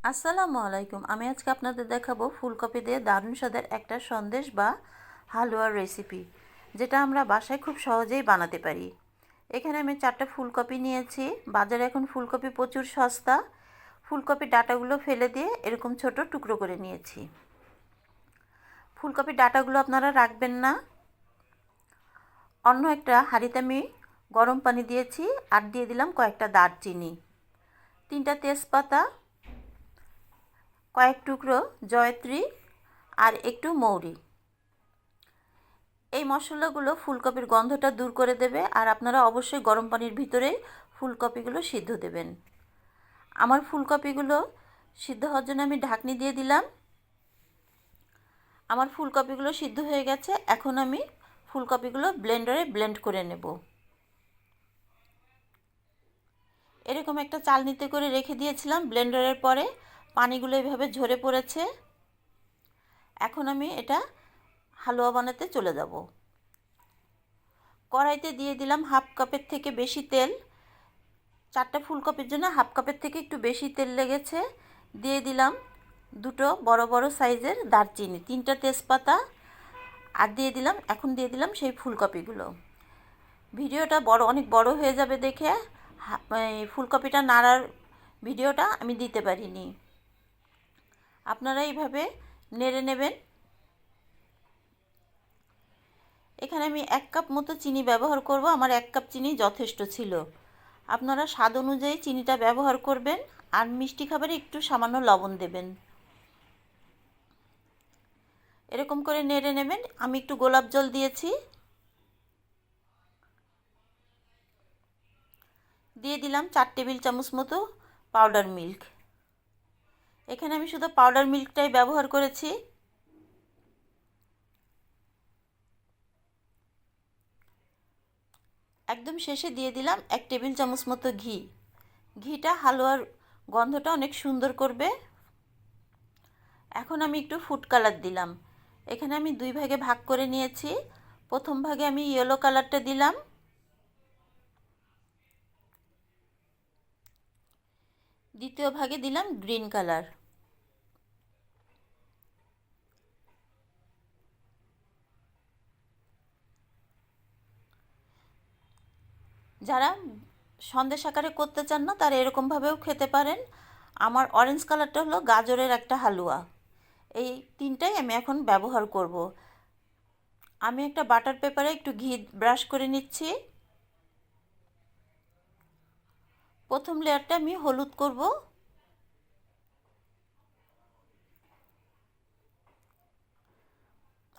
আসসালামু আলাইকুম। আমি আজকে আপনাদের দেখাবো ফুলকপি দিয়ে দারুণ স্বাদের একটা সন্দেশ বা হালুয়ার রেসিপি, যেটা আমরা বাসায় খুব সহজেই বানাতে পারি। এখানে আমি 4টা ফুলকপি নিয়েছি। বাজারে এখন ফুলকপি প্রচুর সস্তা। ফুলকপির ডাঁটাগুলো ফেলে দিয়ে এরকম ছোট টুকরো করে নিয়েছি। ফুলকপির ডাঁটাগুলো আপনারা রাখবেন না। অন্য একটা হাঁড়িতে আমি গরম পানি দিয়েছি আর দিয়ে দিলাম কয়েকটা দারচিনি, 3টা তেজপাতা, কয়েক টুকরো জয়ত্রী আর একটু মৌরি। এই মশলাগুলো ফুলকপির গন্ধটা দূর করে দেবে, আর আপনারা অবশ্যই গরম পানির ভিতরে ফুলকপিগুলো সিদ্ধ দেবেন। আমার ফুলকপিগুলো সিদ্ধ হওয়ার জন্য আমি ঢাকনি দিয়ে দিলাম। আমার ফুলকপিগুলো সিদ্ধ হয়ে গেছে। এখন আমি ফুলকপিগুলো ব্লেন্ডারে ব্লেন্ড করে নেব। এরকম একটা চালনিতে করে রেখে দিয়েছিলাম। ব্লেন্ডারের পরে পানিগুলো এভাবে ঝরে পড়েছে। এখন আমি এটা হালুয়া বানাতে চলে যাব। কড়াইতে দিয়ে দিলাম হাফ কাপের থেকে বেশি তেল। 4টা ফুলকপির জন্য হাফ কাপের থেকে একটু বেশি তেল লেগেছে। দিয়ে দিলাম 2টো বড় বড় সাইজের দারচিনি, 3টা তেজপাতা, আর এখন দিয়ে দিলাম সেই ফুলকপিগুলো। ভিডিওটা অনেক বড় হয়ে যাবে দেখে ফুলকপিটা নাড়ার ভিডিওটা আমি দিতে পারিনি। আপনারা এইভাবে নেড়ে নেবেন। এখানে আমি 1 কাপ মতো চিনি ব্যবহার করব। আমার 1 কাপ চিনি যথেষ্ট ছিল। আপনারা স্বাদ অনুযায়ী চিনিটা ব্যবহার করবেন, আর মিষ্টি খাবারে একটু সামান্য লবণ দেবেন। এরকম করে নেড়ে নেবেন। আমি একটু গোলাপ জল দিয়েছি। দিয়ে দিলাম 4 টেবিল চামচ মতো পাউডার মিল্ক। এখানে আমি শুধু পাউডার মিল্কটাই ব্যবহার করেছি। একদম শেষে দিয়ে দিলাম 1 টেবিল চামচ মতো ঘি। ঘিটা হালুয়ার গন্ধটা অনেক সুন্দর করবে। এখন আমি একটু ফুড কালার দিলাম। এখানে আমি 2 ভাগে ভাগ করে নিয়েছি। প্রথম ভাগে আমি ইয়েলো কালারটা দিলাম, দ্বিতীয় ভাগে দিলাম গ্রিন কালার। যারা সন্দেশ আকারে করতে চান না তারা এরকমভাবেও খেতে পারেন। আমার অরেঞ্জ কালারটা হলো গাজরের একটা হালুয়া। এই 3টাই আমি এখন ব্যবহার করব। আমি একটা বাটার পেপারে একটু ঘি ব্রাশ করে নিচ্ছি। প্রথম লেয়ারটা আমি হলুদ করব।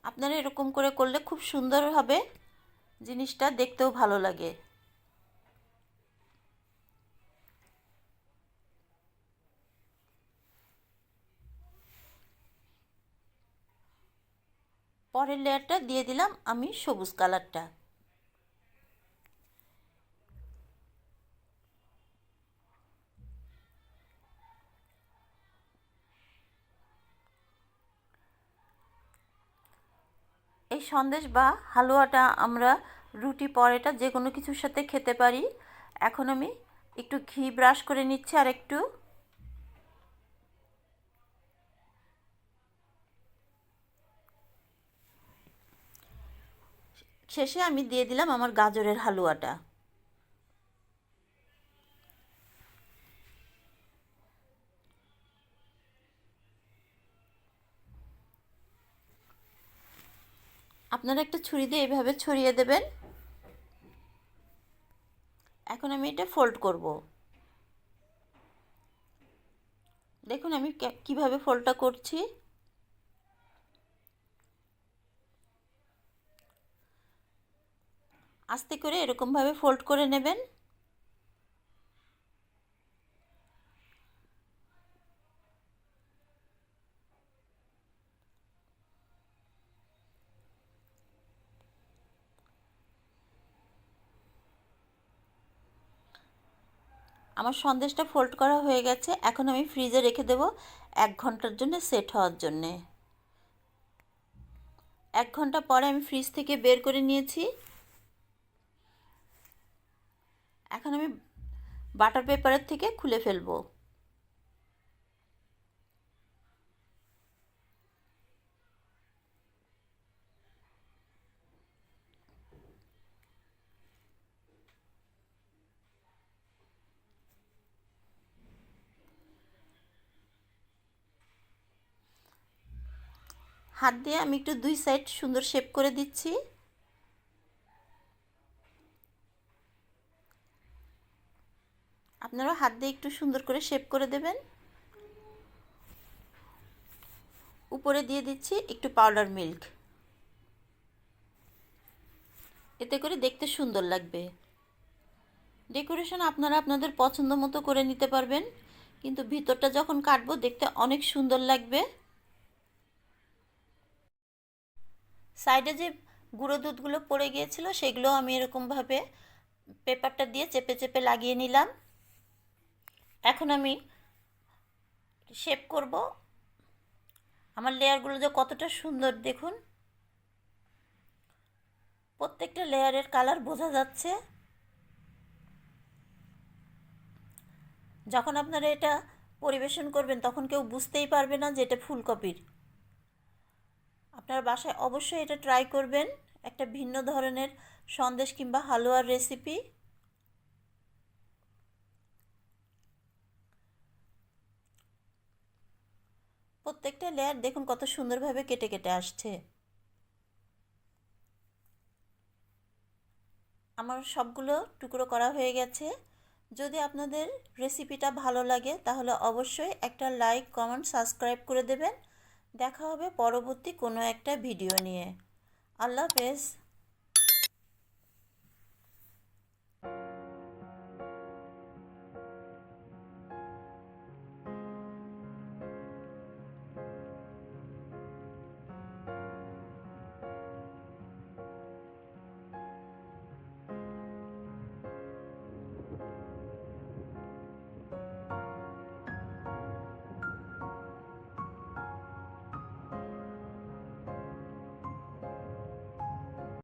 আপনারা এরকম করে করলে খুব সুন্দর হবে, জিনিসটা দেখতেও ভালো লাগে। পরের লেয়ারটা দিয়ে দিলাম আমি সবুজ কালারটা। এই সন্দেশ বা হালুয়াটা আমরা রুটি পরোটা যে কোনো কিছুর সাথে খেতে পারি। এখন আমি একটু ঘি ব্রাশ করে নিচ্ছি আর একটু। শেষে আমি দিয়ে দিলাম আমার গাজরের হালুয়াটা। আপনারা একটা ছুরি দিয়ে এভাবে ছড়িয়ে দেবেন। এখন আমি এটা ফোল্ড করব। দেখুন আমি কিভাবে ফোল্ডটা করছি। আস্তে করে এরকমভাবে ফোল্ড করে নেবেন। আমার সন্দেশটা ফোল্ড করা হয়ে গেছে। এখন আমি ফ্রিজে রেখে দেব 1 ঘন্টার জন্য সেট হওয়ার জন্যে। 1 ঘন্টা পরে আমি ফ্রিজ থেকে বের করে নিয়েছি। এখন আমি বাটার পেপারের থেকে খুলে ফেলবো। হাত দিয়ে আমি একটু দুই সাইড সুন্দর শেপ করে দিচ্ছি। আপনারাও হাত দিয়ে একটু সুন্দর করে শেপ করে দেবেন। উপরে দিয়ে দিচ্ছি একটু পাউডার মিল্ক, এতে করে দেখতে সুন্দর লাগবে। ডেকোরেশন আপনারা আপনাদের পছন্দ মতো করে নিতে পারবেন, কিন্তু ভিতরটা যখন কাটবো দেখতে অনেক সুন্দর লাগবে। সাইডে যে গুঁড়ো দুধগুলো পড়ে গিয়েছিল সেগুলো আমি এরকমভাবে পেপারটা দিয়ে চেপে চেপে লাগিয়ে নিলাম। এখন আমি শেপ করব। আমার লেয়ারগুলো যে কতটা সুন্দর দেখুন, প্রত্যেকটা লেয়ারের কালার বোঝা যাচ্ছে। যখন আপনারা এটা পরিবেশন করবেন তখন কেউ বুঝতেই পারবে না যে এটা ফুলকপির। আপনারা বাসায় অবশ্যই এটা ট্রাই করবেন, একটা ভিন্ন ধরনের সন্দেশ কিংবা হালুয়ার রেসিপি। প্রত্যেকটা লেয়ার দেখুন কত সুন্দরভাবে কেটে কেটে আসছে। আমার সবগুলো টুকরো করা হয়ে গেছে। যদি আপনাদের রেসিপিটা ভালো লাগে তাহলে অবশ্যই একটা লাইক, কমেন্ট, সাবস্ক্রাইব করে দেবেন। দেখা হবে পরবর্তী কোনো একটা ভিডিও নিয়ে। আল্লাহ হাফেজ।